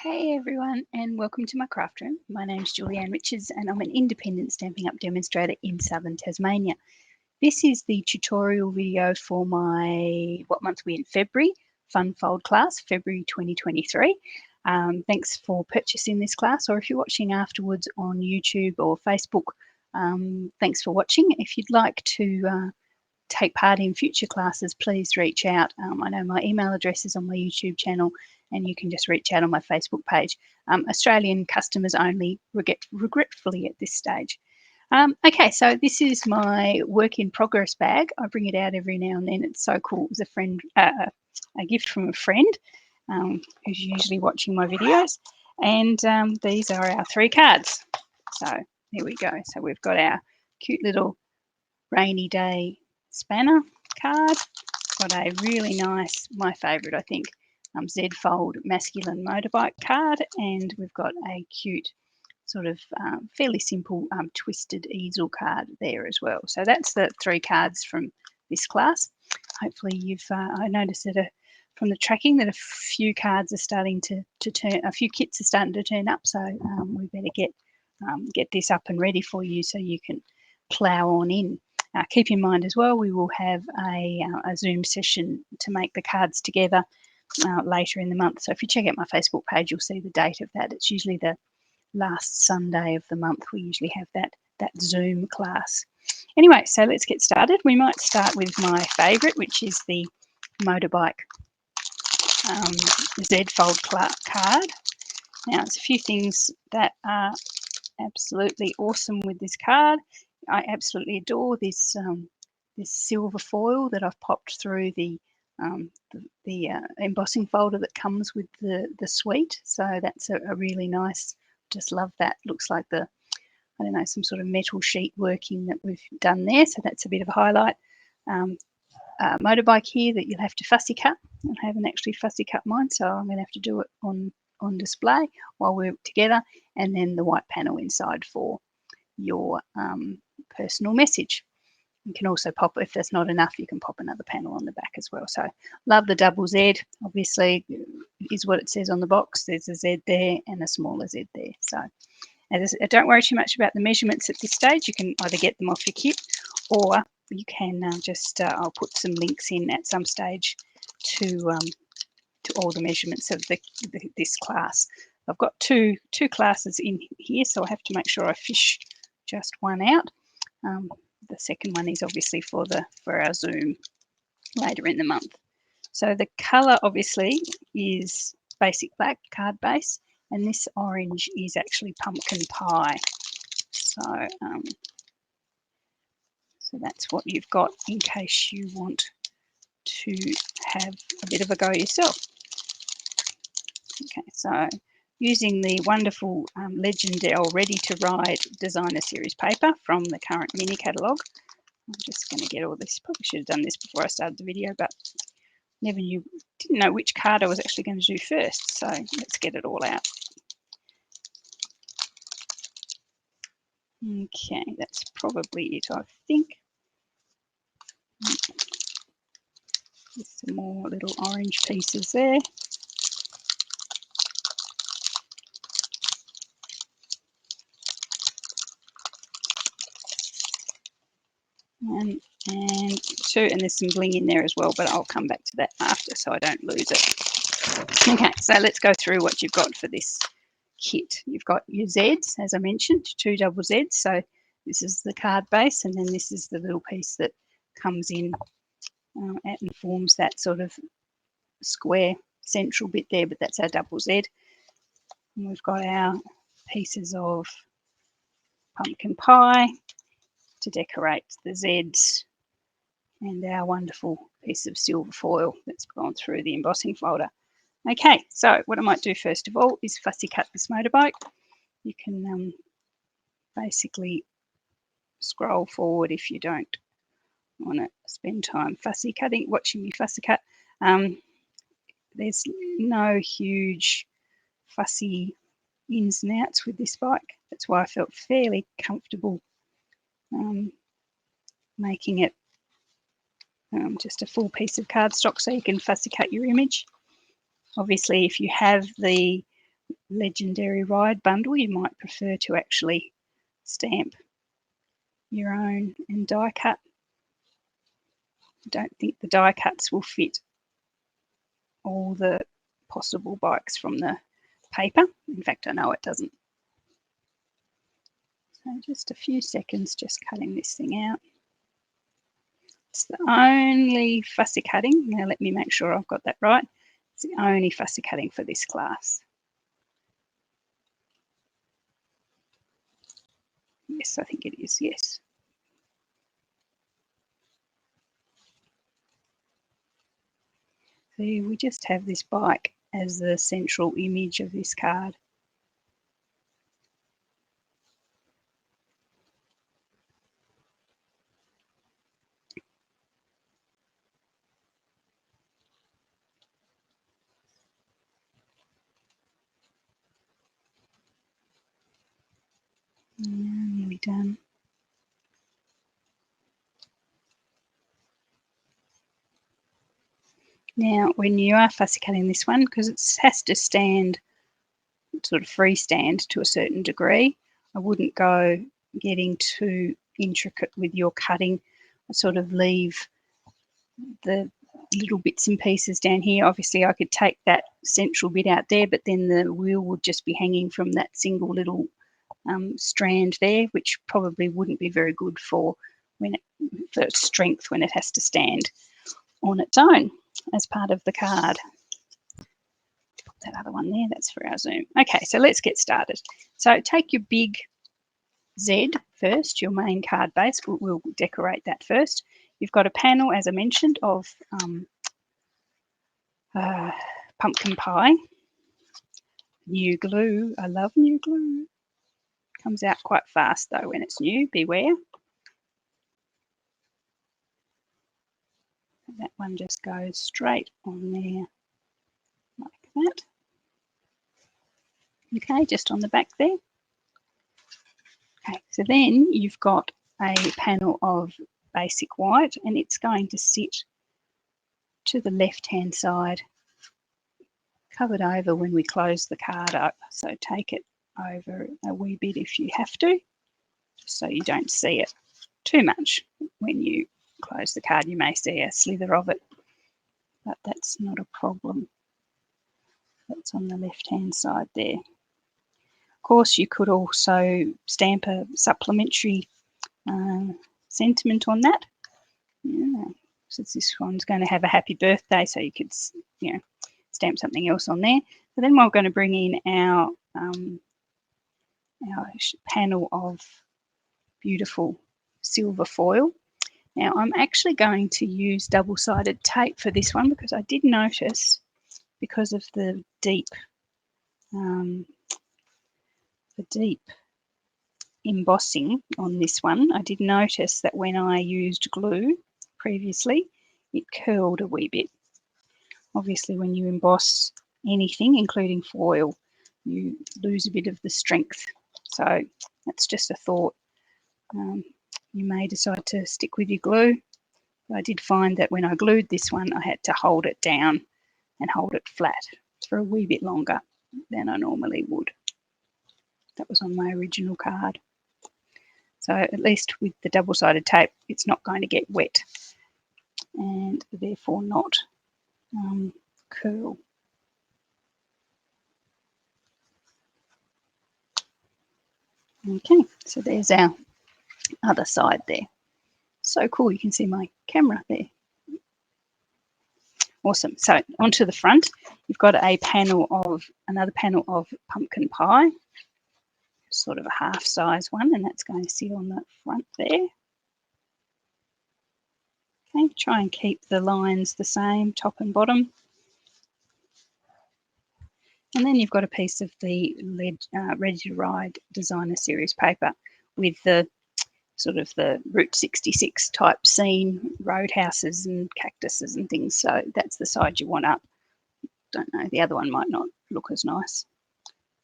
Hey everyone, and welcome to my craft room. My name's Julianne Richards, and I'm an independent Stampin' Up! Demonstrator in southern Tasmania. This is the tutorial video for my, what month we're in, February, Fun Fold class, February 2023. Thanks for purchasing this class, or if you're watching afterwards on YouTube or Facebook, thanks for watching. If you'd like to take part in future classes, please reach out. I know my email address is on my YouTube channel, and you can just reach out on my Facebook page. Australian customers only, regretfully at this stage. Okay, so this is my work in progress bag. I bring it out every now and then. It's so cool. It was a gift from a friend who's usually watching my videos. And these are our 3 cards. So here we go. So we've got our cute little rainy day spanner card. Got a really nice, my favourite I think, Z Fold masculine motorbike card, and we've got a cute sort of fairly simple twisted easel card there as well. So that's the 3 cards from this class. Hopefully you've, I noticed that from the tracking that a few cards are starting to turn, a few kits are starting to turn up, so we better get this up and ready for you so you can plough on in. Keep in mind as well, we will have a Zoom session to make the cards together later in the month. So if you check out my Facebook page, you'll see the date of that. It's usually the last Sunday of the month. We usually have that Zoom class. Anyway, so let's get started. We might start with my favourite, which is the motorbike Z Fold card. Now, there's a few things that are absolutely awesome with this card. I absolutely adore this this silver foil that I've popped through the embossing folder that comes with the suite. So that's a really nice, just love that. Looks like the, I don't know, some sort of metal sheet working that we've done there. So that's a bit of a highlight. Motorbike here that you'll have to fussy cut. I haven't actually fussy cut mine, so I'm going to have to do it on display while we're together. And then the white panel inside for your personal message. You can also pop, if there's not enough, you can pop another panel on the back as well. So love the double Z, obviously is what it says on the box. There's a Z there and a smaller Z there. So don't worry too much about the measurements at this stage. You can either get them off your kit, or you can I'll put some links in at some stage to all the measurements of this class. I've got two classes in here, so I have to make sure I fish just one out. The second one is obviously for our Zoom later in the month. So the colour obviously is basic black card base, and this orange is actually pumpkin pie. So so that's what you've got in case you want to have a bit of a go yourself. Okay, so using the wonderful Legend Ready to Ride Designer Series paper from the current mini catalogue. I'm just going to get all this. Probably should have done this before I started the video, but didn't know which card I was actually going to do first. So let's get it all out. Okay, that's probably it, I think. There's some more little orange pieces there. And two, and there's some bling in there as well, but I'll come back to that after so I don't lose it. Okay, so let's go through what you've got for this kit. You've got your Zs, as I mentioned, 2 double Zs. So this is the card base, and then this is the little piece that comes in and forms that sort of square central bit there, but that's our double Z. And we've got our pieces of pumpkin pie to decorate the Zs, and our wonderful piece of silver foil that's gone through the embossing folder. Okay, so what I might do first of all is fussy cut this motorbike. You can basically scroll forward if you don't want to spend time fussy cutting, watching me fussy cut. There's no huge fussy ins and outs with this bike. That's why I felt fairly comfortable making it just a full piece of cardstock so you can fussy cut your image. Obviously, if you have the Legendary Ride bundle, you might prefer to actually stamp your own and die cut. I don't think the die cuts will fit all the possible bikes from the paper. In fact, I know it doesn't. So just a few seconds just cutting this thing out. It's the only fussy cutting. Now let me make sure I've got that right. It's the only fussy cutting for this class. Yes, I think it is, yes. So we just have this bike as the central image of this card. Nearly done. Now, when you are fussy cutting this one, because it has to stand, sort of freestand to a certain degree, I wouldn't go getting too intricate with your cutting. I sort of leave the little bits and pieces down here. Obviously, I could take that central bit out there, but then the wheel would just be hanging from that single little strand there, which probably wouldn't be very good for strength when it has to stand on its own as part of the card. Put that other one there, that's for our zoom. Okay, so let's get started. So take your big Z first, your main card base. We'll decorate that first. You've got a panel, as I mentioned, of pumpkin pie. New glue. I love new glue. Comes out quite fast though when it's new. Beware. That one just goes straight on there like that. Okay, just on the back there. Okay, so then you've got a panel of basic white, and it's going to sit to the left-hand side, covered over when we close the card up. So take it over a wee bit if you have to, so you don't see it too much. When you close the card, you may see a slither of it, but that's not a problem. That's on the left-hand side there. Of course, you could also stamp a supplementary sentiment on that. Yeah, since this one's going to have a happy birthday, so you could, stamp something else on there. So then we're going to bring in our panel of beautiful silver foil. Now I'm actually going to use double-sided tape for this one, because I did notice, because of the deep embossing on this one, I did notice that when I used glue previously, it curled a wee bit. Obviously, when you emboss anything, including foil, you lose a bit of the strength. So that's just a thought. You may decide to stick with your glue. I did find that when I glued this one, I had to hold it down and hold it flat for a wee bit longer than I normally would. That was on my original card. So at least with the double-sided tape, it's not going to get wet and therefore not curl. Okay, so there's our other side there. So cool, you can see my camera there. Awesome. So onto the front, you've got another panel of pumpkin pie, sort of a half size one, and that's going to sit on the front there. Okay, try and keep the lines the same, top and bottom. And then you've got a piece of the Ready to Ride Designer Series paper with the sort of the Route 66 type scene, roadhouses and cactuses and things. So that's the side you want up. Don't know, the other one might not look as nice.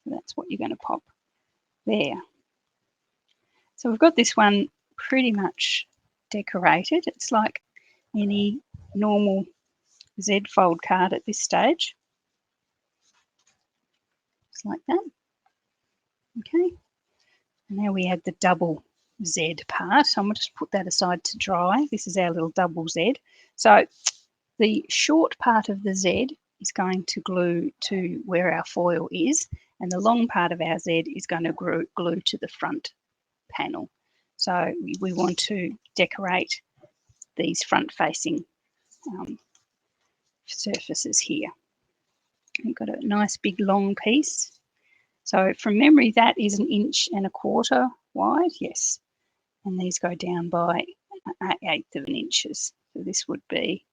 So that's what you're going to pop there. So we've got this one pretty much decorated. It's like any normal Z fold card at this stage. Just like that. Okay, and now we have the double Z part. So I'm going to just put that aside to dry. This is our little double Z. So the short part of the Z is going to glue to where our foil is, and the long part of our Z is going to glue to the front panel. So we want to decorate these front-facing surfaces here. We've got a nice big long piece. So from memory, that is 1 1/4 inches wide, yes. And these go down by 1/8 inches. So this would be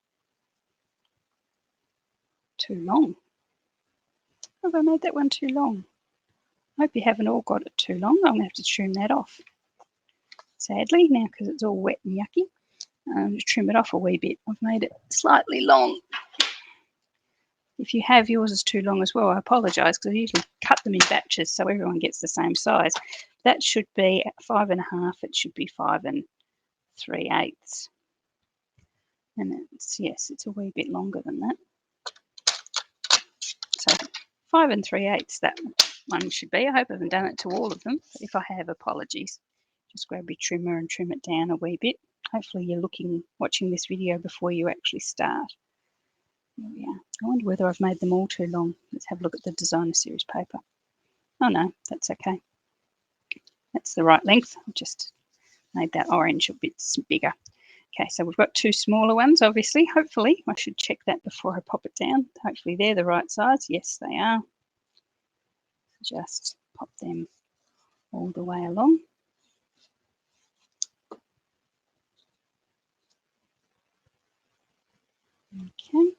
too long. Have I made that one too long? I hope you haven't all got it too long. I'm going to have to trim that off. Sadly, now because it's all wet and yucky, just trim it off a wee bit. I've made it slightly long. If you have yours is too long as well, I apologise, because I usually cut them in batches so everyone gets the same size. That should be 5 1/2. It should be 5 3/8. And it's, yes, it's a wee bit longer than that. So 5 3/8, that one should be. I hope I haven't done it to all of them. But if I have, apologies. Just grab your trimmer and trim it down a wee bit. Hopefully you're watching this video before you actually start. There we are. I wonder whether I've made them all too long. Let's have a look at the designer series paper. Oh no, that's okay. That's the right length. I've just made that orange a bit bigger. Okay, so we've got 2 smaller ones, obviously. Hopefully, I should check that before I pop it down. Hopefully they're the right size. Yes, they are. Just pop them all the way along. Okay.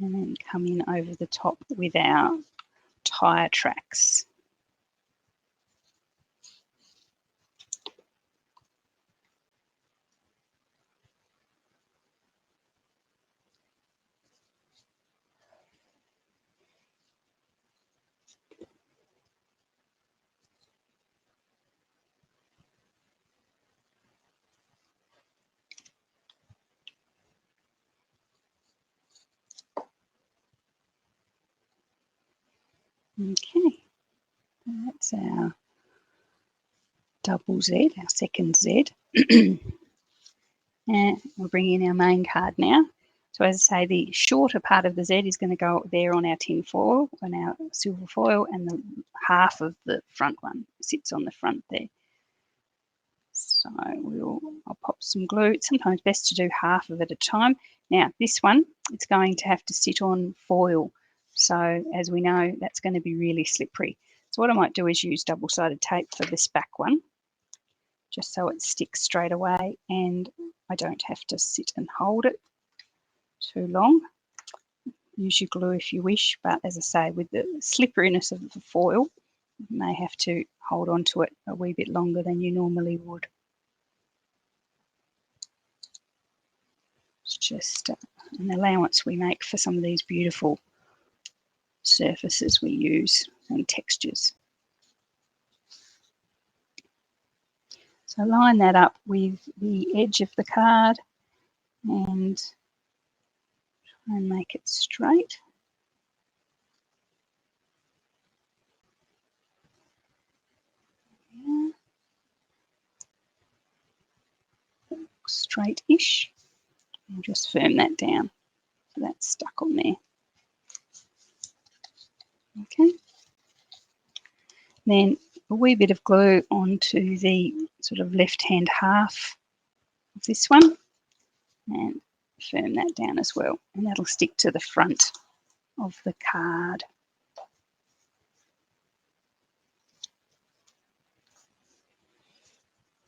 And then come in over the top with our tire tracks. Okay, that's our double Z, our second Z. And we'll bring in our main card now. So as I say, the shorter part of the Z is going to go there on our tin foil, on our silver foil, and the half of the front one sits on the front there. So I'll pop some glue. It's sometimes best to do half of it at a time. Now this one, it's going to have to sit on foil. So as we know, that's going to be really slippery. So what I might do is use double-sided tape for this back one, just so it sticks straight away and I don't have to sit and hold it too long. Use your glue if you wish, but as I say, with the slipperiness of the foil, you may have to hold on to it a wee bit longer than you normally would. It's just an allowance we make for some of these beautiful surfaces we use and textures. So line that up with the edge of the card and try and make it straight. Yeah. Straight-ish. I'll just firm that down so that's stuck on there. Okay. Then a wee bit of glue onto the sort of left-hand half of this one and firm that down as well, and that'll stick to the front of the card.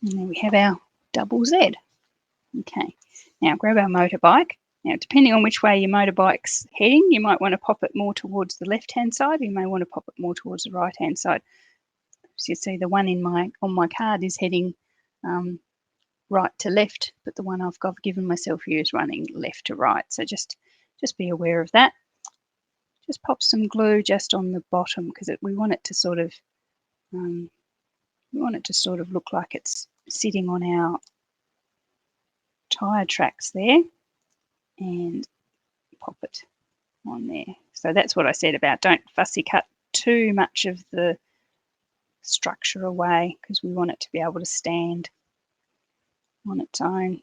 And there we have our double Z. Okay, now grab our motorbike. Now, depending on which way your motorbike's heading, you might want to pop it more towards the left-hand side. You may want to pop it more towards the right-hand side. So you see the one on my card is heading right to left, but the one I've given myself here is running left to right. So just be aware of that. Just pop some glue just on the bottom because we want it to sort of look like it's sitting on our tire tracks there, and pop it on there. So that's what I said about don't fussy cut too much of the structure away, because we want it to be able to stand on its own.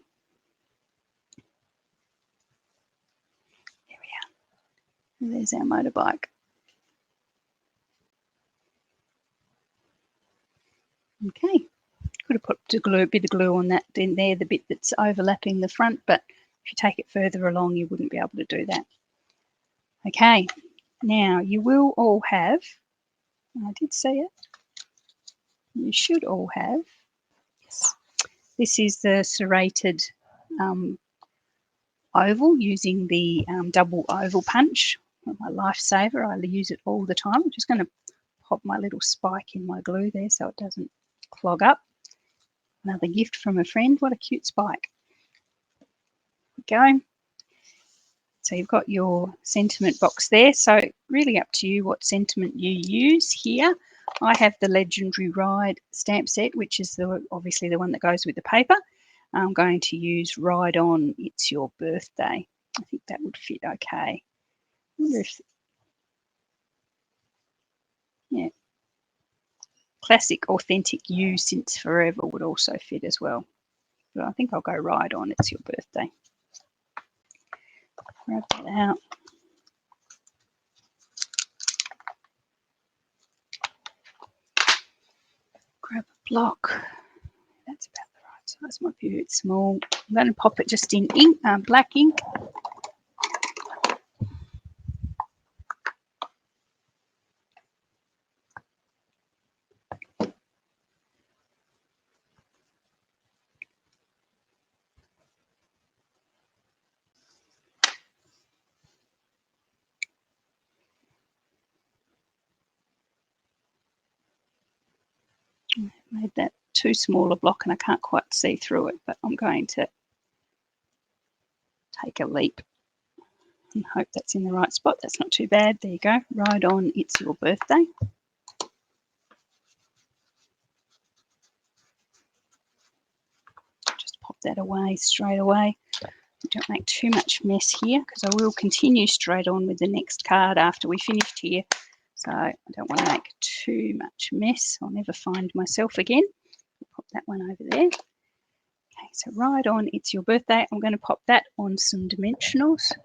There we are. There's our motorbike. Okay, could have put a bit of glue on that in there, the bit that's overlapping the front, but if you take it further along, you wouldn't be able to do that. Okay, now you will all have, I did say it, you should all have, yes, this is the serrated oval using the double oval punch, my lifesaver. I use it all the time. I'm just going to pop my little spike in my glue there so it doesn't clog up. Another gift from a friend. What a cute spike. There we go. So you've got your sentiment box there. So really up to you what sentiment you use here. I have the Legendary Ride stamp set, which is obviously the one that goes with the paper. I'm going to use Ride On, It's Your Birthday. I think that would fit okay. I wonder if, yeah, Classic Authentic You Since Forever would also fit as well. But I think I'll go Ride On, It's Your Birthday. Grab that out. Grab a block. That's about the right size. Might be a bit small. I'm going to pop it just in ink, black ink. I made that too small a block and I can't quite see through it, but I'm going to take a leap and hope that's in the right spot. That's not too bad. There you go. Ride On, It's Your Birthday. Just pop that away straight away. Don't make too much mess here, because I will continue straight on with the next card after we finished here. So I don't want to make too much mess. I'll never find myself again. Pop that one over there. Okay, so Ride On, It's Your Birthday. I'm going to pop that on some dimensionals to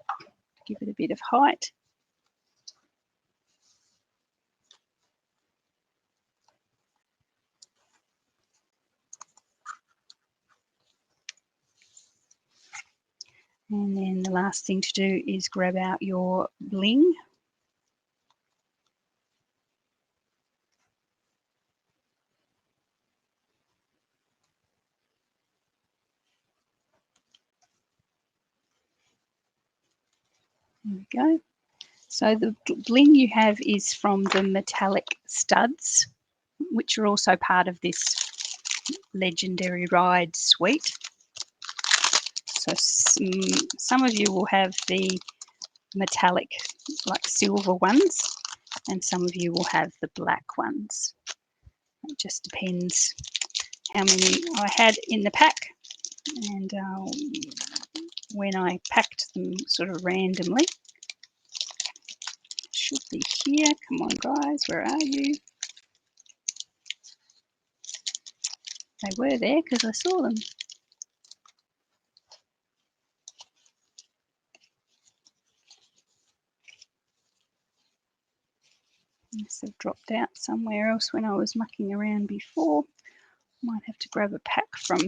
give it a bit of height. And then the last thing to do is grab out your bling. There we go. So the bling you have is from the metallic studs, which are also part of this Legendary Ride suite. So some of you will have the metallic, like silver ones, and some of you will have the black ones. It just depends how many I had in the pack, and when I packed them sort of randomly. Should be here. Come on, guys, where are you? They were there because I saw them. Must have dropped out somewhere else when I was mucking around before. Might have to grab a pack from.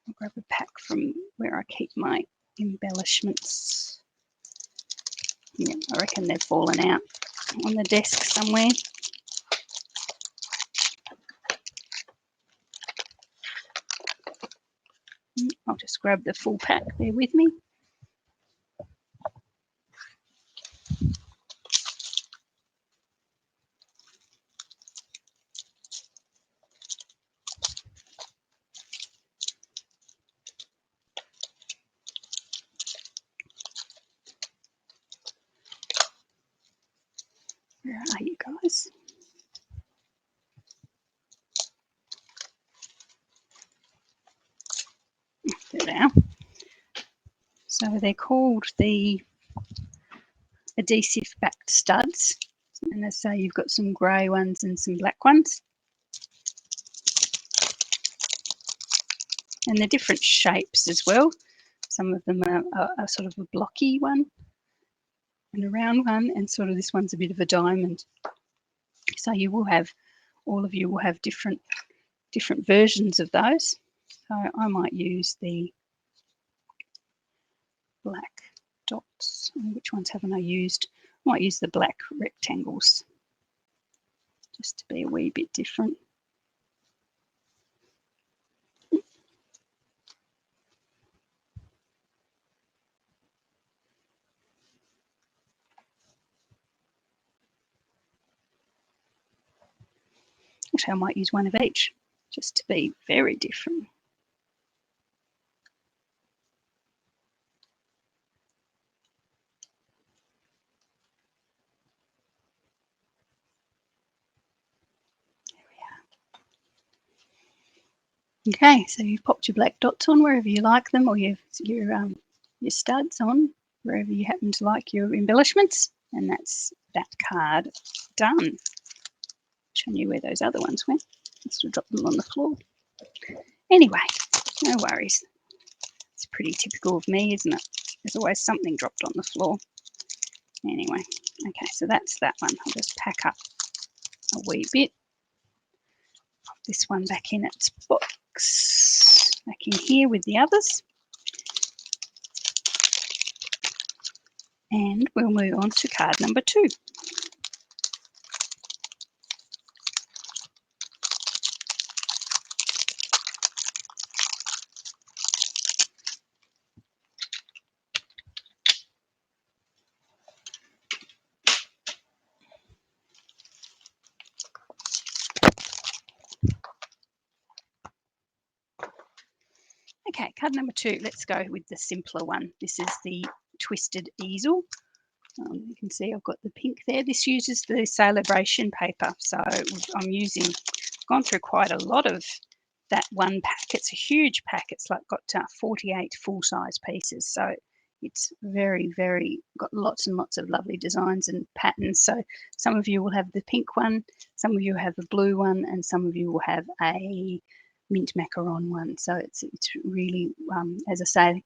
I'll grab a pack from where I keep my embellishments. Yeah, I reckon they've fallen out on the desk somewhere. I'll just grab the full pack. Bear with me. Where are you guys? There they are. So they're called the adhesive backed studs. And as I say, you've got some grey ones and some black ones. And they're different shapes as well. Some of them are sort of a blocky one and a round one, and sort of this one's a bit of a diamond. So you will have, all of you will have different versions of those. So I might use the black dots. Which ones haven't I used? I might use the black rectangles just to be a wee bit different. Actually, I might use one of each just to be very different. Okay, so you've popped your black dots on wherever you like them, or your studs on wherever you happen to like your embellishments, and that's that card done. Showing you where those other ones went. Must have dropped them on the floor. Anyway, no worries. It's pretty typical of me, isn't it? There's always something dropped on the floor. Anyway, okay, so that's that one. I'll just pack up a wee bit. Pop this one back in its box, back in here with the others. And we'll move on to card number 2. Okay, card number 2, let's go with the simpler one. This is the twisted easel. You can see I've got the pink there. This uses the celebration paper. So I'm gone through quite a lot of that one pack. It's a huge pack. It's like got 48 full-size pieces. So it's very, very, got lots and lots of lovely designs and patterns. So some of you will have the pink one, some of you have the blue one, and some of you will have a mint macaron one. So it's really, as I say,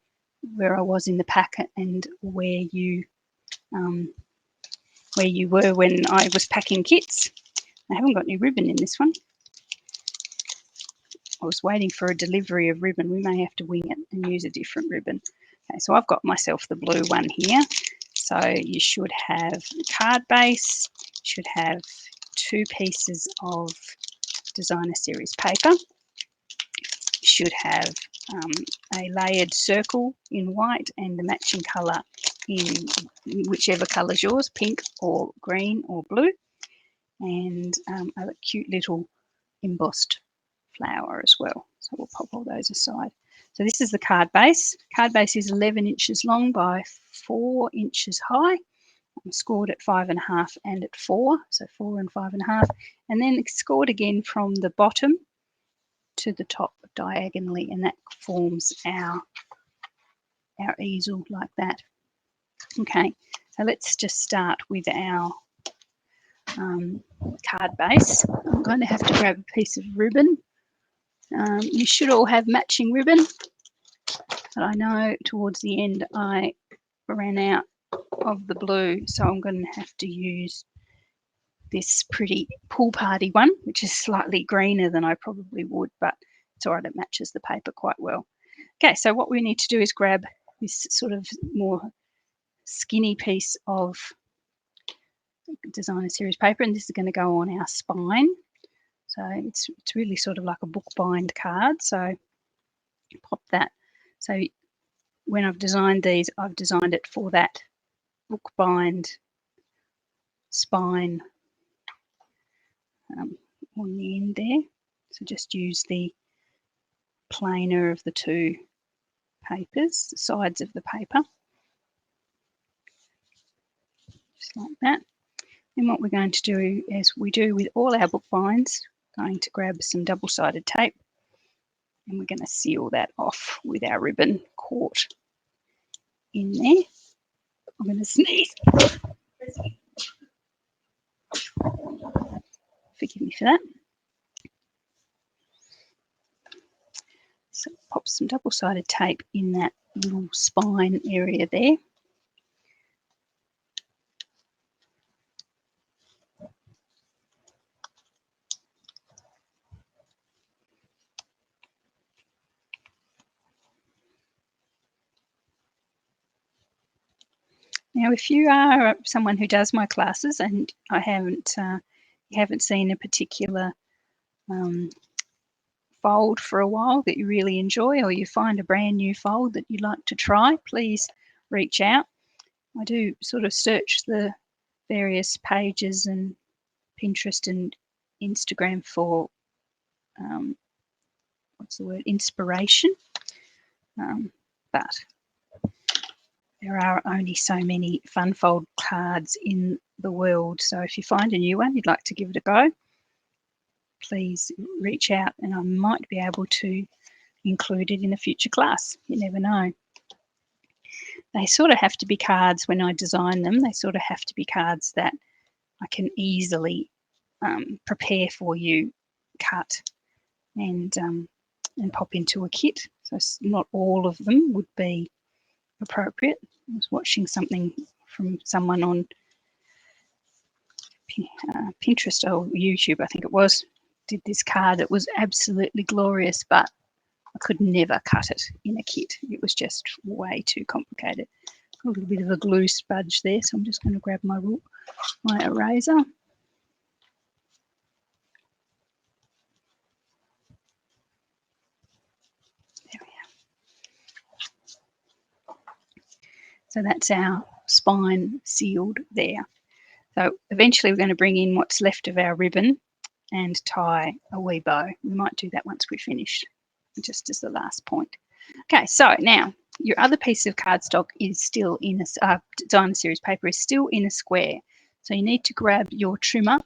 where I was in the pack and where you were when I was packing kits. I haven't got any ribbon in this one. I was waiting for a delivery of ribbon. We may have to wing it and use a different ribbon. Okay, so I've got myself the blue one here. So you should have card base, you should have 2 pieces of designer series paper. You should have a layered circle in white and the matching colour in whichever colour is yours, pink or green or blue, and a cute little embossed flower as well. So we'll pop all those aside. So this is the card base. Card base is 11 inches long by 4 inches high. I'm scored at 5.5 and at 4, so 4 and 5.5, and then scored again from the bottom to the top diagonally, and that forms our easel like that. Okay, so let's just start with our card base. I'm going to have to grab a piece of ribbon. You should all have matching ribbon, but I know towards the end I ran out of the blue, so I'm going to have to use this pretty pool party one, which is slightly greener than I probably would, but it's all right, it matches the paper quite well. Okay, so what we need to do is grab this sort of more skinny piece of designer series paper, and this is going to go on our spine. So it's really sort of like a bookbind card. So pop that. So when I've designed these, I've designed it for that bookbind spine on the end there. So just use the plainer of the 2 papers, the sides of the paper, just like that. And what we're going to do, as we do with all our bookbinds, going to grab some double-sided tape, and we're going to seal that off with our ribbon caught in there. I'm going to sneeze. Forgive me for that. So pop some double-sided tape in that little spine area there. Now, if you are someone who does my classes and you haven't seen a particular fold for a while that you really enjoy, or you find a brand new fold that you'd like to try, please reach out. I do sort of search the various pages and Pinterest and Instagram for inspiration. But there are only so many fun fold cards in the world. So if you find a new one, you'd like to give it a go, please reach out and I might be able to include it in a future class. You never know. They sort of have to be cards when I design them. They sort of have to be cards that I can easily prepare for you, cut and pop into a kit. So not all of them would be appropriate. I was watching something from someone on Pinterest or YouTube, I think it was, did this card that was absolutely glorious, but I could never cut it in a kit. It was just way too complicated. A little bit of a glue smudge there, so I'm just going to grab my eraser. There we are. So that's our spine sealed there. So eventually we're going to bring in what's left of our ribbon and tie a wee bow. We might do that once we're finished, just as the last point. Okay, so now your other piece of cardstock is still in a designer series paper is still in a square. So you need to grab your trimmer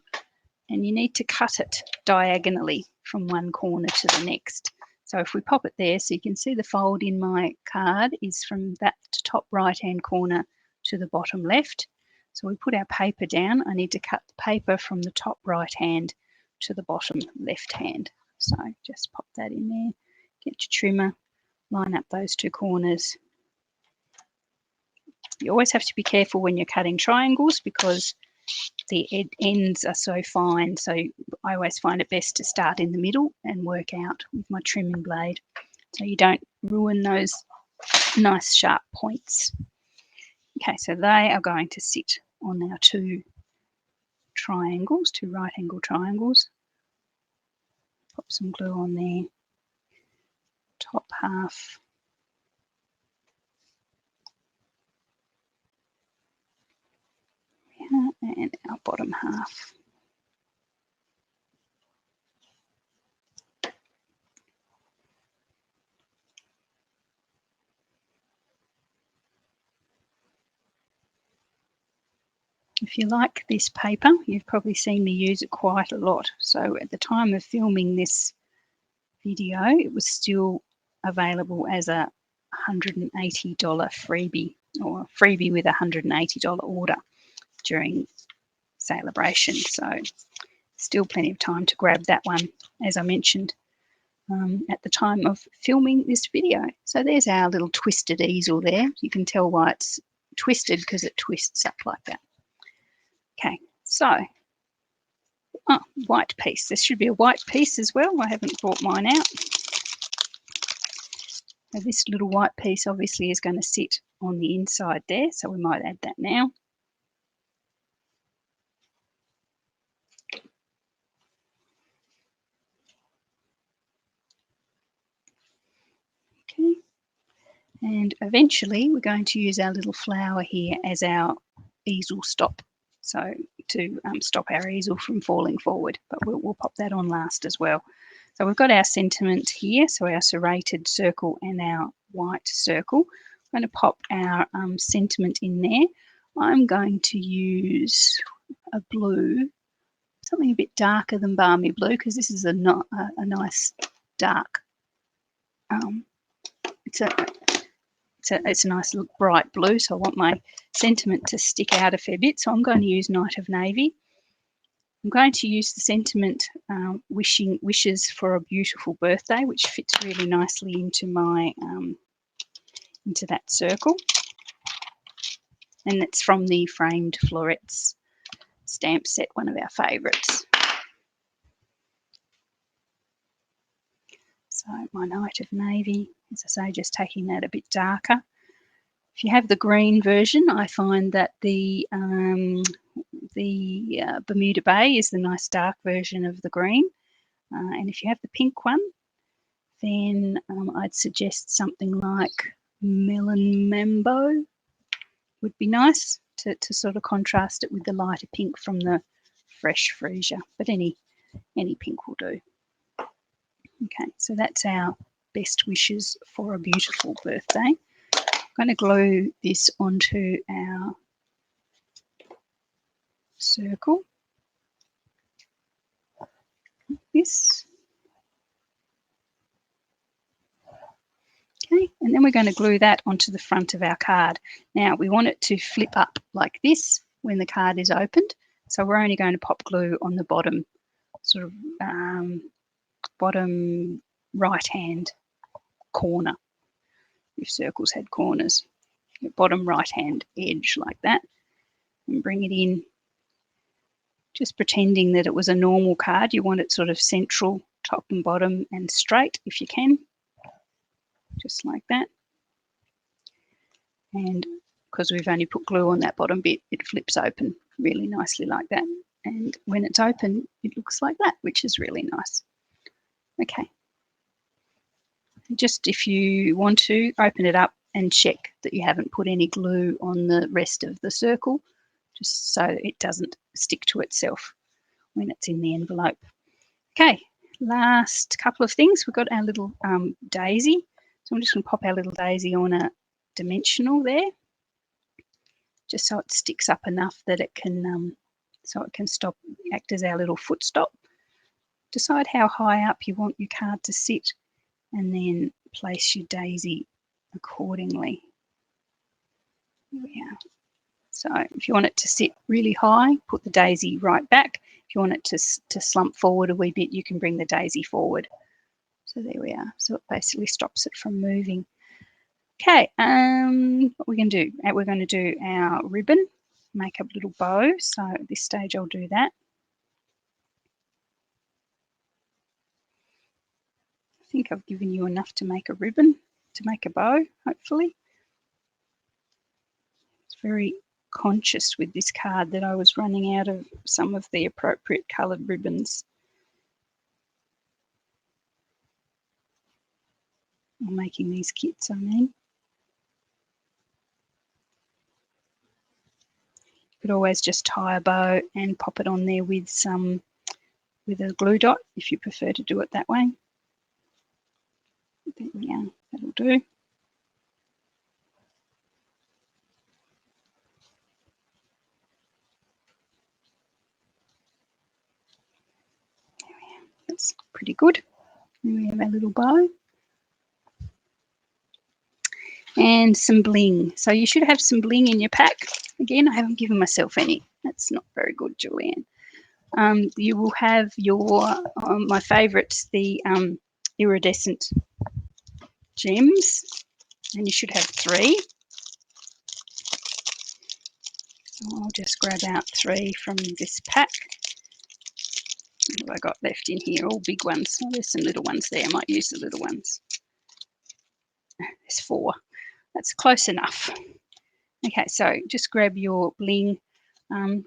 and you need to cut it diagonally from one corner to the next. So if we pop it there, so you can see the fold in my card is from that top right-hand corner to the bottom left. So we put our paper down. I need to cut the paper from the top right hand to the bottom left hand. So just pop that in there, get your trimmer, line up those two corners. You always have to be careful when you're cutting triangles because the ends are so fine. So I always find it best to start in the middle and work out with my trimming blade so you don't ruin those nice sharp points. Okay, so they are going to sit on our two triangles, two right angle triangles. Pop some glue on there, top half. And our bottom half. If you like this paper, you've probably seen me use it quite a lot. So at the time of filming this video, it was still available as a $180 freebie, or freebie with a $180 order during celebration. So still plenty of time to grab that one, as I mentioned at the time of filming this video. So there's our little twisted easel there. You can tell why it's twisted because it twists up like that. Okay, so white piece. This should be a white piece as well. I haven't brought mine out. Now this little white piece obviously is going to sit on the inside there, so we might add that now. Okay, and eventually we're going to use our little flower here as our easel stop. So to stop our easel from falling forward, but we'll pop that on last as well. So we've got our sentiment here, so our serrated circle and our white circle. I'm going to pop our sentiment in there. I'm going to use a blue, something a bit darker than balmy blue, because this is a nice dark, it's it's a nice bright blue, so I want my sentiment to stick out a fair bit. So I'm going to use Night of Navy. I'm going to use the sentiment wishes for a beautiful birthday, which fits really nicely into my into that circle. And it's from the Framed Florets stamp set, one of our favourites. So my Night of Navy, as I say, just taking that a bit darker. If you have the green version, I find that the Bermuda Bay is the nice dark version of the green. And if you have the pink one, then I'd suggest something like Melon Mambo would be nice to sort of contrast it with the lighter pink from the Fresh Freesia. But any pink will do. Okay, so that's our best wishes for a beautiful birthday. I'm going to glue this onto our circle. This. Okay, and then we're going to glue that onto the front of our card. Now we want it to flip up like this when the card is opened. So we're only going to pop glue on the bottom, sort of bottom right hand corner. If circles had corners, your bottom right hand edge like that, and bring it in. Just pretending that it was a normal card. You want it sort of central, top and bottom, and straight if you can. Just like that. And because we've only put glue on that bottom bit, it flips open really nicely like that. And when it's open, it looks like that, which is really nice. Okay. Just if you want to, open it up and check that you haven't put any glue on the rest of the circle, just so it doesn't stick to itself when it's in the envelope. Okay, last couple of things. We've got our little daisy. So I'm just going to pop our little daisy on a dimensional there, just so it sticks up enough that it can stop, act as our little foot stop. Decide how high up you want your card to sit, and then place your daisy accordingly. There we are. So if you want it to sit really high, put the daisy right back. If you want it to slump forward a wee bit, you can bring the daisy forward. So there we are. So it basically stops it from moving. Okay, what we're going to do, we're going to do our ribbon, make a little bow. So at this stage, I'll do that. I think I've given you enough to make a ribbon, to make a bow, hopefully. It's very conscious with this card that I was running out of some of the appropriate coloured ribbons. I'm making these kits, I mean. You could always just tie a bow and pop it on there with a glue dot if you prefer to do it that way. There we are, that'll do. There we are, that's pretty good. And we have our little bow. And some bling. So you should have some bling in your pack. Again, I haven't given myself any. That's not very good, Julianne. You will have your, my favourites, the iridescent gems, and you should have 3. So I'll just grab out 3 from this pack. What have I got left in here? All big ones. Oh, there's some little ones there. I might use the little ones. There's 4. That's close enough. Okay, so just grab your bling. I'm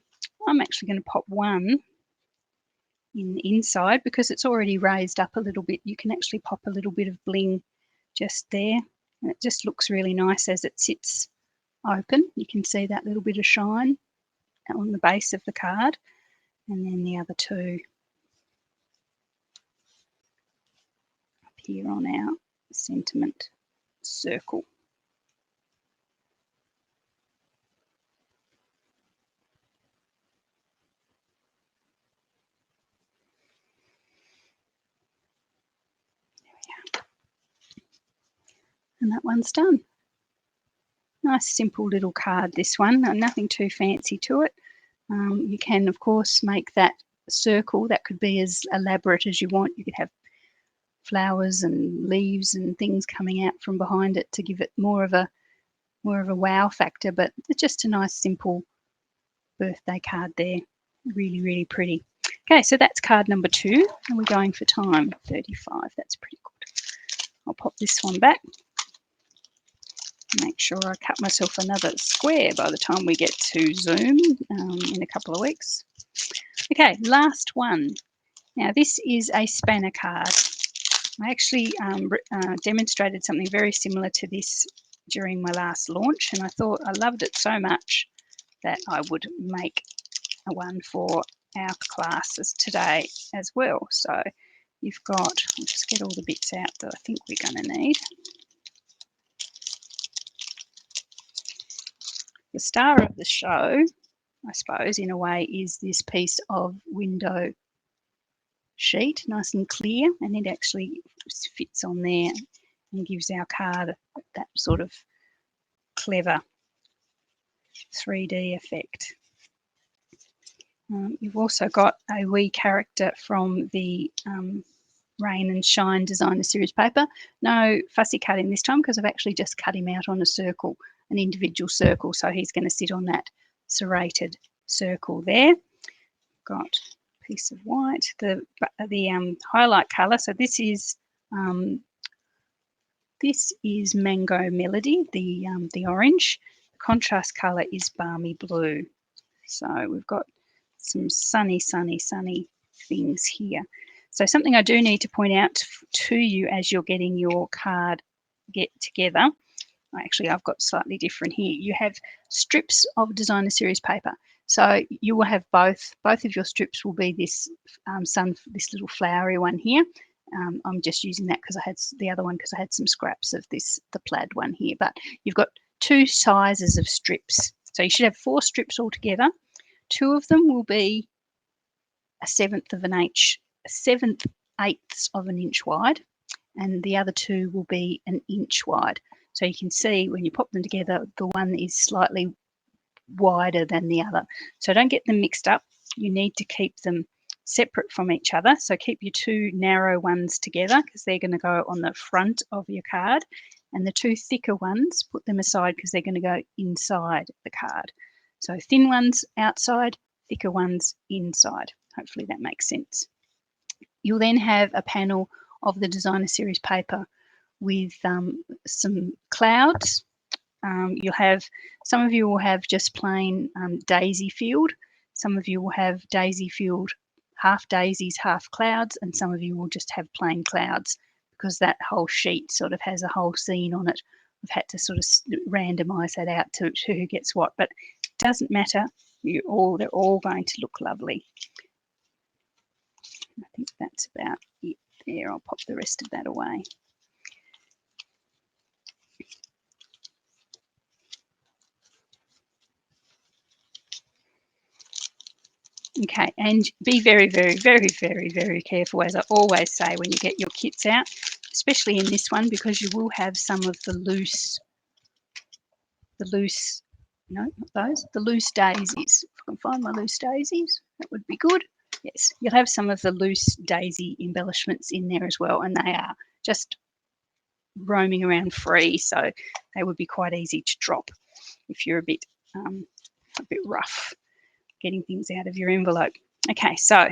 actually going to pop one in the inside because it's already raised up a little bit. You can actually pop a little bit of bling just there, and it just looks really nice as it sits open. You can see that little bit of shine on the base of the card, and then the other 2 up here on our sentiment circle. There we are. And that one's done. Nice simple little card, this one, nothing too fancy to it. You can of course make that circle, that could be as elaborate as you want. You could have flowers and leaves and things coming out from behind it to give it more of a wow factor, but it's just a nice simple birthday card there. Really, really pretty. Okay, so that's card number 2, and we're going for time 35. That's pretty good. I'll pop this one back. Make sure I cut myself another square by the time we get to Zoom in a couple of weeks. Okay, last one. Now this is a spanner card. I actually demonstrated something very similar to this during my last launch, and I thought I loved it so much that I would make a one for our classes today as well. So you've got, I'll just get all the bits out that I think we're going to need. The star of the show, I suppose, in a way, is this piece of window sheet, nice and clear, and it actually fits on there and gives our card that sort of clever 3D effect. You've also got a wee character from the Rain and Shine Designer Series paper. No fussy cutting this time because I've actually just cut him out on a circle, an individual circle, so he's going to sit on that serrated circle there. Got a piece of white, the highlight colour. So this is Mango Melody, the orange. The contrast colour is Balmy Blue. So we've got some sunny things here. So something I do need to point out to you as you're getting your card together. Actually, I've got slightly different here. You have strips of Designer Series paper. So you will have both of your strips will be this this little flowery one here. I'm just using that because I had the other one because I had some scraps of the plaid one here. But you've got 2 sizes of strips. So you should have 4 strips altogether. 2 of them will be a 7/8 of an inch wide, and the other 2 will be an inch wide. So you can see when you pop them together, the one is slightly wider than the other. So don't get them mixed up. You need to keep them separate from each other. So keep your 2 narrow ones together because they're going to go on the front of your card, and the 2 thicker ones, put them aside because they're going to go inside the card. So thin ones outside, thicker ones inside. Hopefully that makes sense. You'll then have a panel of the Designer Series paper with some clouds. You'll have, some of you will have just plain daisy field. Some of you will have daisy field, half daisies, half clouds, and some of you will just have plain clouds because that whole sheet sort of has a whole scene on it. I've had to sort of randomise that out to who gets what, but it doesn't matter. They're all going to look lovely. I think that's about it there. I'll pop the rest of that away. Okay, and be very careful, as I always say, when you get your kits out, especially in this one, because you will have some of the loose daisies. If I can find my loose daisies, that would be good. Yes, you'll have some of the loose daisy embellishments in there as well, and they are just roaming around free, so they would be quite easy to drop if you're a bit rough getting things out of your envelope. Okay, so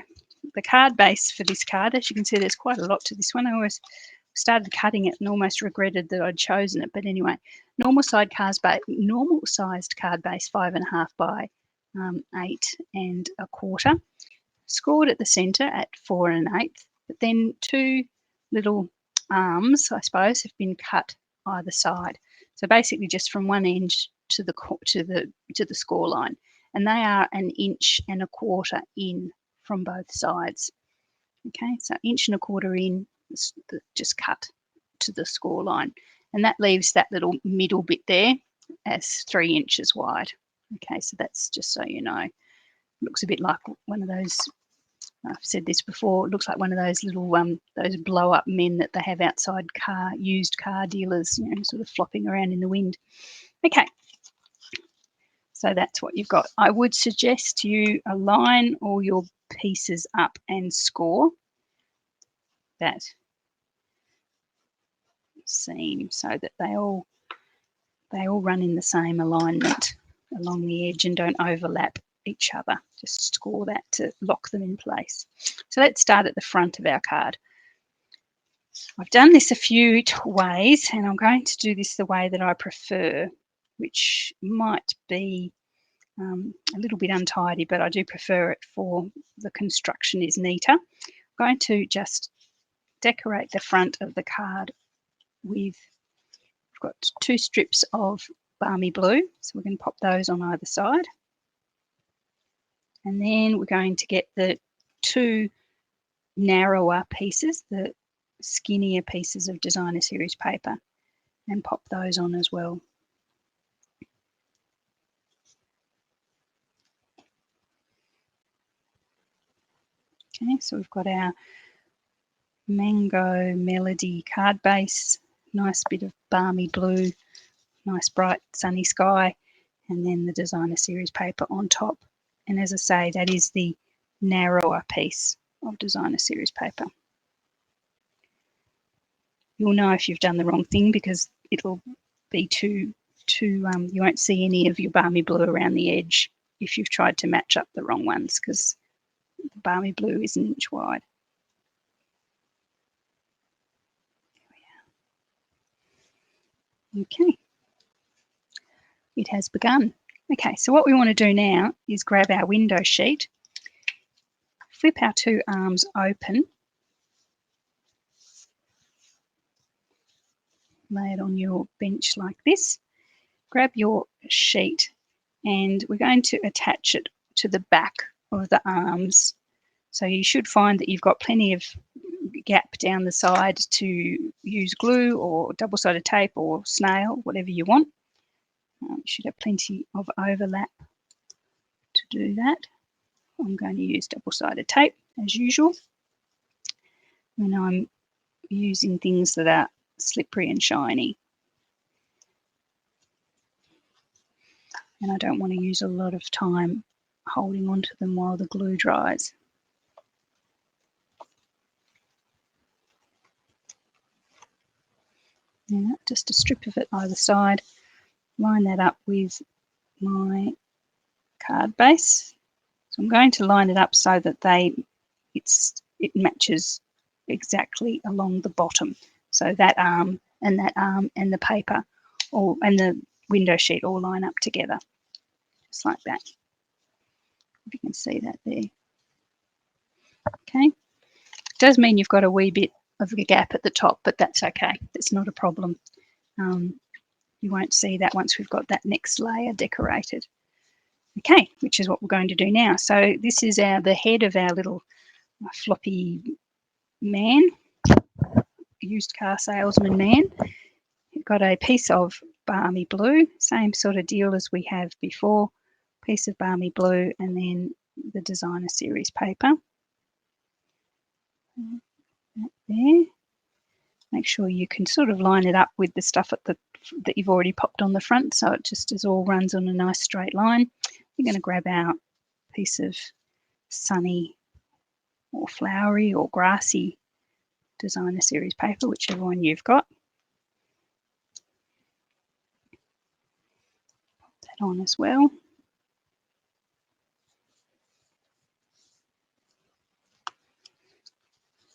the card base for this card, as you can see, there's quite a lot to this one. I always started cutting it and almost regretted that I'd chosen it, but anyway, normal sized card base, 5.5 by 8 1/4, scored at the centre at 4 1/8, but then 2 little arms, I suppose, have been cut either side. So basically, just from one end to the score line, and they are 1 1/4 in from both sides. Okay, so 1 1/4 in, just cut to the score line, and that leaves that little middle bit there as 3 inches wide. Okay, so that's just so you know. It looks a bit like one of those, I've said this before, it looks like one of those little those blow-up men that they have outside used car dealers, sort of flopping around in the wind. Okay, So that's what you've got. I would suggest you align all your pieces up and score that seam so that they all run in the same alignment along the edge and don't overlap each other. Just score that to lock them in place. So let's start at the front of our card. I've done this a few ways, and I'm going to do this the way that I prefer, which might be a little bit untidy, but I do prefer it for the construction is neater. I'm going to just decorate the front of the card with, I've got 2 strips of balmy blue, so we're going to pop those on either side. And then we're going to get the 2 narrower pieces, the skinnier pieces of designer series paper, and pop those on as well. Okay, so we've got our Mango Melody card base, nice bit of balmy blue, nice bright sunny sky, and then the designer series paper on top. And as I say, that is the narrower piece of designer series paper. You'll know if you've done the wrong thing because it'll be too you won't see any of your balmy blue around the edge if you've tried to match up the wrong ones, because the balmy blue is an inch wide. Okay, it has begun. Okay, so what we want to do now is grab our window sheet, flip our 2 arms open, lay it on your bench like this, grab your sheet, and we're going to attach it to the back of the arms. So you should find that you've got plenty of gap down the side to use glue or double-sided tape or snail, whatever you want. You should have plenty of overlap to do that. I'm going to use double-sided tape as usual. And I'm using things that are slippery and shiny. And I don't want to use a lot of time holding onto them while the glue dries. Now, just a strip of it either side. Line that up with my card base. So I'm going to line it up so that it matches exactly along the bottom. So that arm and the paper and the window sheet all line up together, just like that. If you can see that there. Okay. It does mean you've got a wee bit of a gap at the top, but that's okay. That's not a problem. You won't see that once we've got that next layer decorated. Okay, which is what we're going to do now. So this is the head of our little floppy man, used car salesman man. We've got a piece of balmy blue, same sort of deal as we have before, piece of balmy blue, and then the designer series paper. There. Make sure you can sort of line it up with the stuff that you've already popped on the front, so it just all runs on a nice straight line. We're going to grab our piece of sunny or flowery or grassy designer series paper, whichever one you've got. Pop that on as well.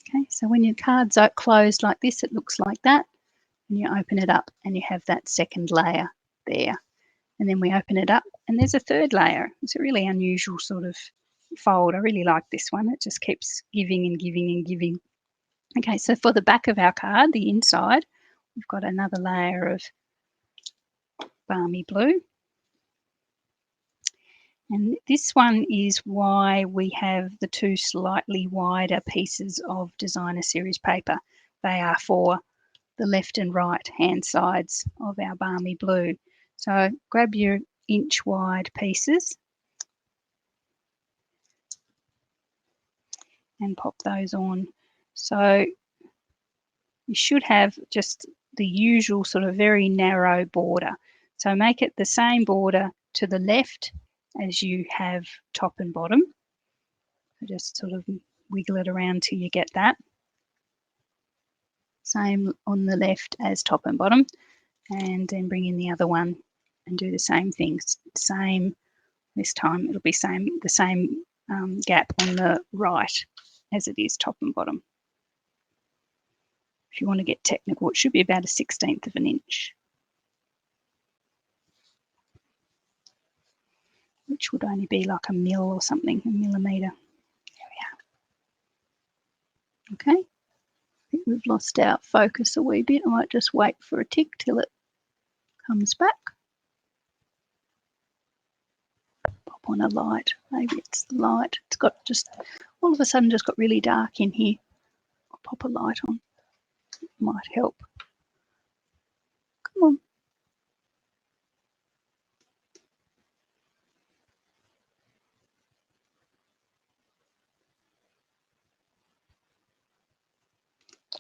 Okay, so when your card's closed like this, it looks like that. And you open it up and you have that second layer there. And then we open it up and there's a third layer. It's a really unusual sort of fold. I really like this one. It just keeps giving and giving and giving. Okay, so for the back of our card, the inside, we've got another layer of balmy blue. And this one is why we have the 2 slightly wider pieces of designer series paper. They are for the left and right hand sides of our balmy blue. So grab your inch wide pieces and pop those on. So you should have just the usual sort of very narrow border. So make it the same border to the left as you have top and bottom. So just sort of wiggle it around till you get that. Same on the left as top and bottom, and then bring in the other one and do the same thing. Same this time. It'll be the same gap on the right as it is top and bottom. If you want to get technical, it should be about a 1/16 of an inch, which would only be like a mil or something, a millimetre. There we are. Okay, I think we've lost our focus a wee bit. I might just wait for a tick till it comes back. Pop on a light, maybe it's the light. It's got just, all of a sudden just got really dark in here. I'll pop a light on, it might help. Come on.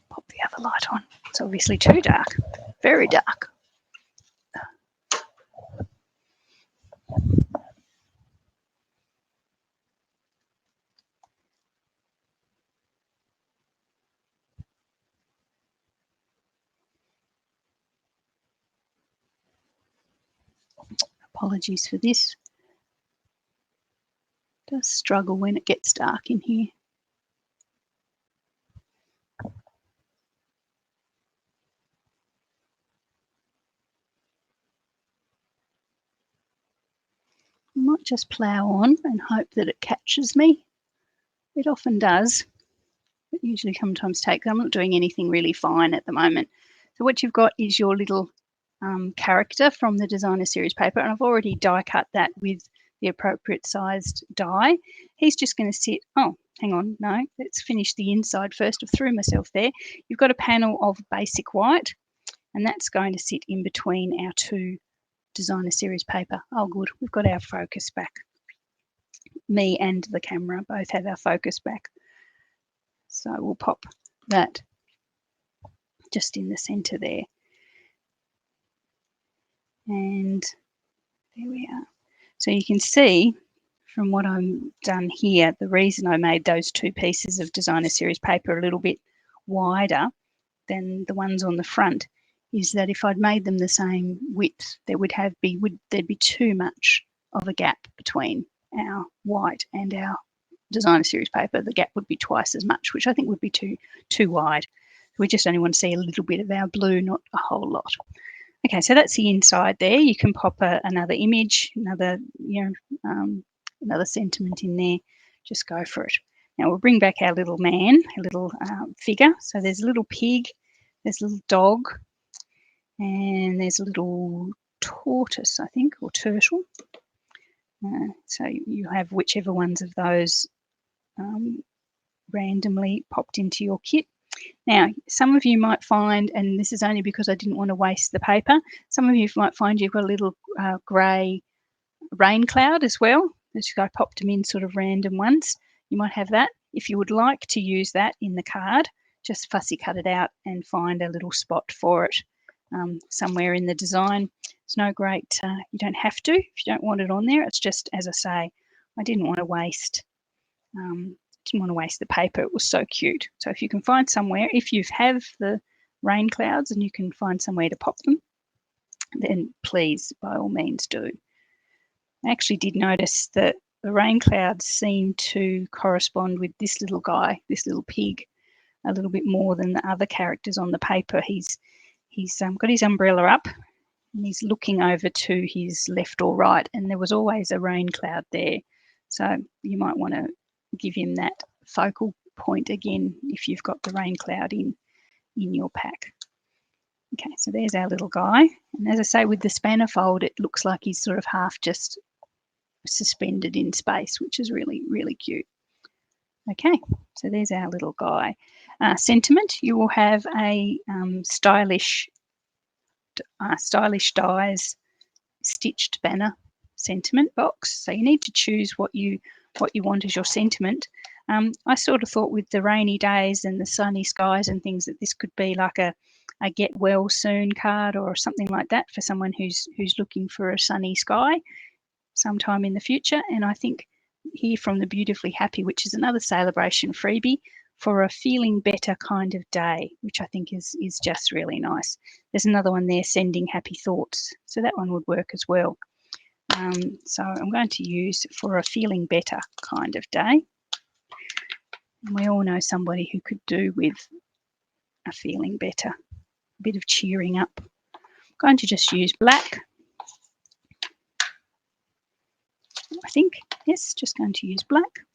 Pop the other light on. It's obviously too dark, very dark. Apologies for this. It does struggle when it gets dark in here. I might just plough on and hope that it catches me. It often does. It usually sometimes takes. I'm not doing anything really fine at the moment. So what you've got is your little character from the designer series paper, and I've already die cut that with the appropriate sized die. He's just going to sit, oh, hang on, no, let's finish the inside first. I threw myself there. You've got a panel of basic white, and that's going to sit in between our two designer series paper. Oh, good, we've got our focus back. Me and the camera both have our focus back. So we'll pop that just in the center there. And there we are. So you can see from what I've done here, the reason I made those two pieces of designer series paper a little bit wider than the ones on the front is that if I'd made them the same width, there'd be too much of a gap between our white and our designer series paper. The gap would be twice as much, which I think would be too wide. We just only want to see a little bit of our blue, not a whole lot. Okay, so that's the inside there. You can pop another image, another sentiment in there. Just go for it. Now we'll bring back our little man, our little figure. So there's a little pig, there's a little dog, and there's a little tortoise, I think, or turtle. So you have whichever ones of those randomly popped into your kit. Now, some of you might find, and this is only because I didn't want to waste the paper, some of you might find you've got a little grey rain cloud as well. I popped them in sort of random ones. You might have that. If you would like to use that in the card, just fussy cut it out and find a little spot for it somewhere in the design. It's no great, you don't have to if you don't want it on there. It's just, as I say, I didn't want to waste the paper. It was so cute. So if you can find somewhere, if you have the rain clouds and you can find somewhere to pop them, then please, by all means, do. I actually did notice that the rain clouds seem to correspond with this little guy, this little pig, a little bit more than the other characters on the paper. He's got his umbrella up and he's looking over to his left or right, and there was always a rain cloud there. So you might want to give him that focal point again if you've got the rain cloud in your pack. Okay, so there's our little guy. And as I say, with the spanner fold, it looks like he's sort of half just suspended in space, which is really, really cute. Okay, so there's our little guy. Sentiment, you will have a stylish dies stitched banner sentiment box. So you need to choose what you want as your sentiment. I sort of thought with the rainy days and the sunny skies and things that this could be like a get well soon card or something like that for someone who's looking for a sunny sky. sometime in the future. And I think here from the Beautifully Happy, which is another celebration freebie for a feeling better kind of day, which I think is just really nice. There's another one there, sending happy thoughts. So that one would work as well. So I'm going to use for a feeling better kind of day. And we all know somebody who could do with a feeling better, a bit of cheering up. I'm going to just use black. I think, yes, just going to use black.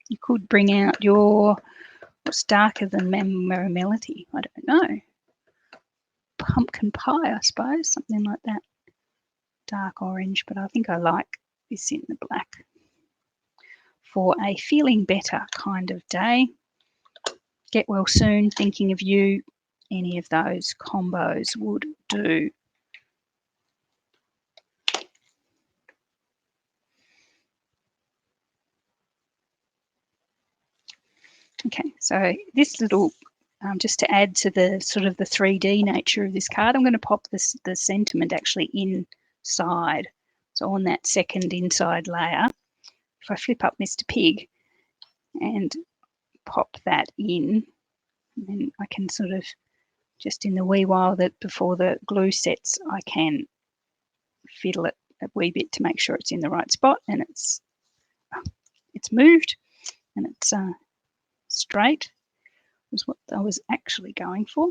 You could bring out your, what's darker than melody? I don't know. Pumpkin pie, I suppose, something like that. Dark orange, but I think I like this in the black. For a feeling better kind of day. Get well soon, thinking of you. Any of those combos would do. Okay, so this little, just to add to the sort of the 3D nature of this card, I'm going to pop the sentiment actually inside. So on that second inside layer, if I flip up Mr. Pig and pop that in, then I can sort of, just in the wee while that before the glue sets, I can fiddle it a wee bit to make sure it's in the right spot, and it's moved and it's straight, was what I was actually going for.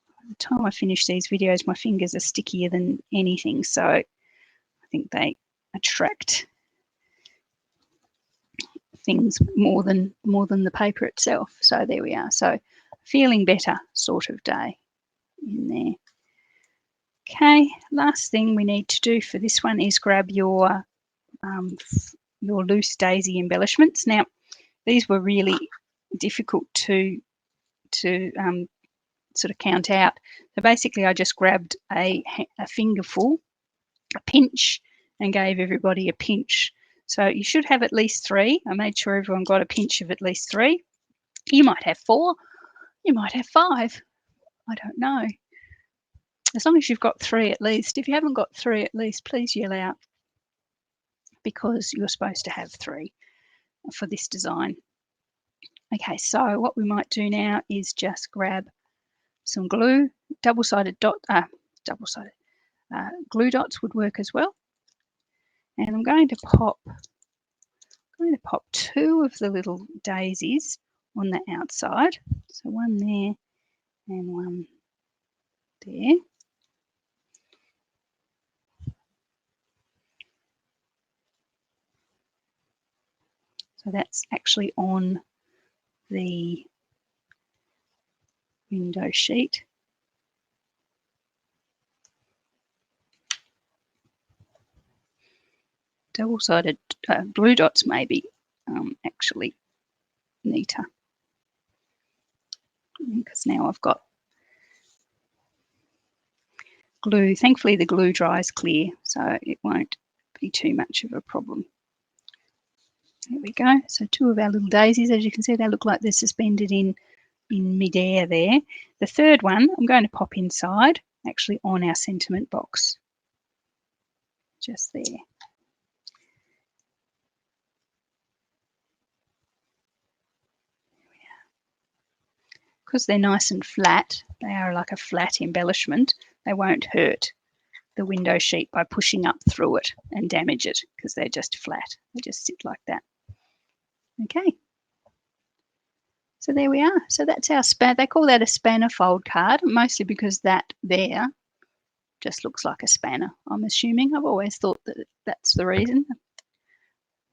By the time I finish these videos, my fingers are stickier than anything, so I think they attract things more than the paper itself. So there we are. So feeling better sort of day in there. Okay, last thing we need to do for this one is grab your loose daisy embellishments. Now, these were really difficult to sort of count out. So basically, I just grabbed a fingerful, a pinch, and gave everybody a pinch. So you should have at least 3. I made sure everyone got a pinch of at least 3. You might have 4. You might have 5. I don't know. As long as you've got 3 at least. If you haven't got 3 at least, please yell out, because you're supposed to have 3 for this design. Okay, so what we might do now is just grab some glue, double-sided glue dots would work as well. And I'm going to pop 2 of the little daisies on the outside. So one there and one there. So that's actually on the window sheet. Double-sided glue dots may be actually neater, because now I've got glue. Thankfully the glue dries clear, so it won't be too much of a problem. There we go. So 2 of our little daisies, as you can see, they look like they're suspended in midair there. The third one I'm going to pop inside, actually on our sentiment box, just there. Because they're nice and flat, they are like a flat embellishment, they won't hurt the window sheet by pushing up through it and damage it, because they're just flat. They just sit like that. Okay. So there we are. So that's our span. They call that a spanner fold card, mostly because that there just looks like a spanner, I'm assuming. I've always thought that that's the reason.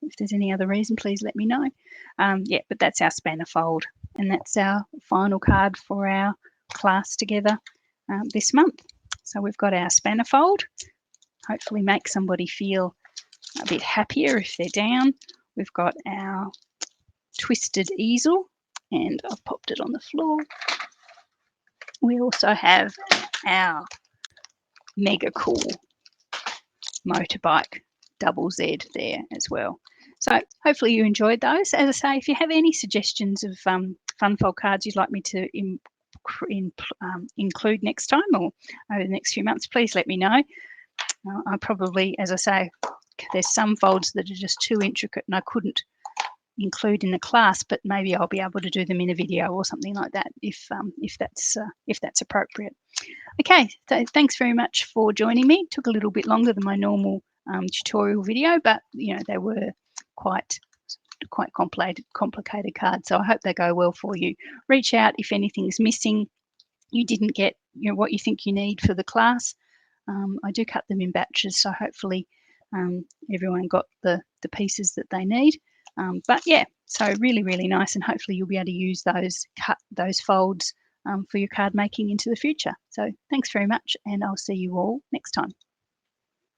If there's any other reason, please let me know. Yeah, but that's our spanner fold. And that's our final card for our class together this month. So we've got our spanner fold. Hopefully make somebody feel a bit happier if they're down. We've got our twisted easel, and I've popped it on the floor. We also have our mega cool motorbike double Z there as well. So hopefully you enjoyed those. As I say, if you have any suggestions of fun fold cards you'd like me to include next time or over the next few months, please let me know. I probably, as I say, there's some folds that are just too intricate and I couldn't include in the class, but maybe I'll be able to do them in a video or something like that if that's appropriate. Okay, so thanks very much for joining me. It took a little bit longer than my normal tutorial video, but you know, they were quite complicated cards, so I hope they go well for you. Reach out if anything's missing, you didn't get what you think you need for the class. I do cut them in batches, so hopefully everyone got the pieces that they need. But yeah, so really, really nice, and hopefully you'll be able to use those folds for your card making into the future. So thanks very much, and I'll see you all next time.